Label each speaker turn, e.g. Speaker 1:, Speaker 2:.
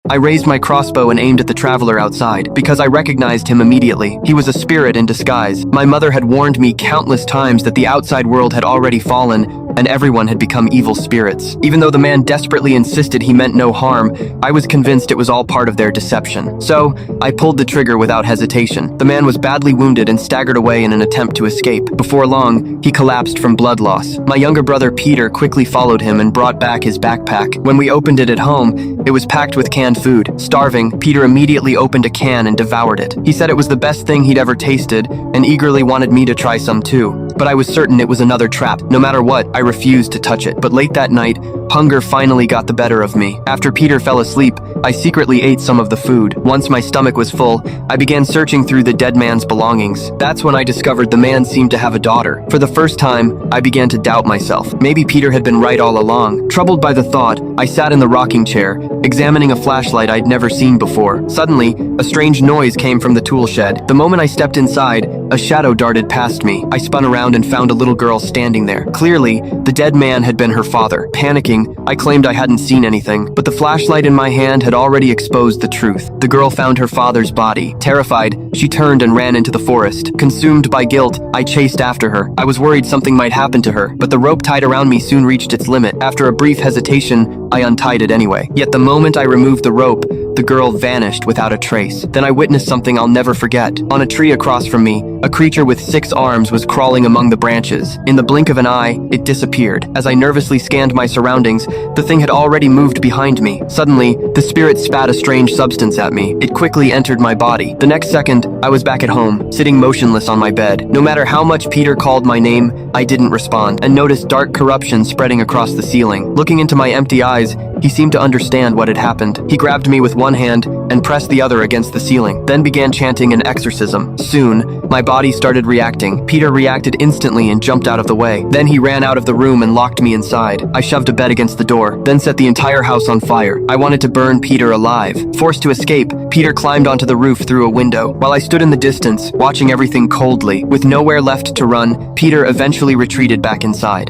Speaker 1: I raised my crossbow and aimed at the traveler outside, because I recognized him immediately. He was a spirit in disguise. My mother had warned me countless times that the outside world had already fallen, and everyone had become evil spirits. Even though the man desperately insisted he meant no harm, I was convinced it was all part of their deception. So, I pulled the trigger without hesitation. The man was badly wounded and staggered away in an attempt to escape. Before long, he collapsed from blood loss. My younger brother Peter quickly followed him and brought back his backpack. When we opened it at home, it was packed with canned food. Starving, Peter immediately opened a can and devoured it. He said it was the best thing he'd ever tasted and eagerly wanted me to try some too. But I was certain it was another trap. No matter what, I refused to touch it. But late that night, hunger finally got the better of me. After Peter fell asleep, I secretly ate some of the food. Once my stomach was full, I began searching through the dead man's belongings. That's when I discovered the man seemed to have a daughter. For the first time, I began to doubt myself. Maybe Peter had been right all along. Troubled by the thought, I sat in the rocking chair, examining a flashlight I'd never seen before. Suddenly, a strange noise came from the tool shed. The moment I stepped inside, a shadow darted past me. I spun around and found a little girl standing there. Clearly, the dead man had been her father. Panicking, I claimed I hadn't seen anything, but the flashlight in my hand had already exposed the truth. The girl found her father's body. Terrified, she turned and ran into the forest. Consumed by guilt, I chased after her. I was worried something might happen to her, but the rope tied around me soon reached its limit. After a brief hesitation, I untied it anyway. Yet the moment I removed the rope, the girl vanished without a trace. Then I witnessed something I'll never forget. On a tree across from me, a creature with 6 arms was crawling among the branches. In the blink of an eye, it disappeared. As I nervously scanned my surroundings, the thing had already moved behind me. Suddenly, the spirit spat a strange substance at me. It quickly entered my body. The next second, I was back at home, sitting motionless on my bed. No matter how much Peter called my name, I didn't respond, and noticed dark corruption spreading across the ceiling. Looking into my empty eyes, he seemed to understand what had happened. He grabbed me with one hand and pressed the other against the ceiling, then began chanting an exorcism. Soon, my body started reacting. Peter reacted instantly and jumped out of the way. Then he ran out of the room and locked me inside. I shoved a bed against the door, then set the entire house on fire. I wanted to burn Peter alive. Forced to escape, Peter climbed onto the roof through a window. While I stood in the distance, watching everything coldly, with nowhere left to run, Peter eventually retreated back inside.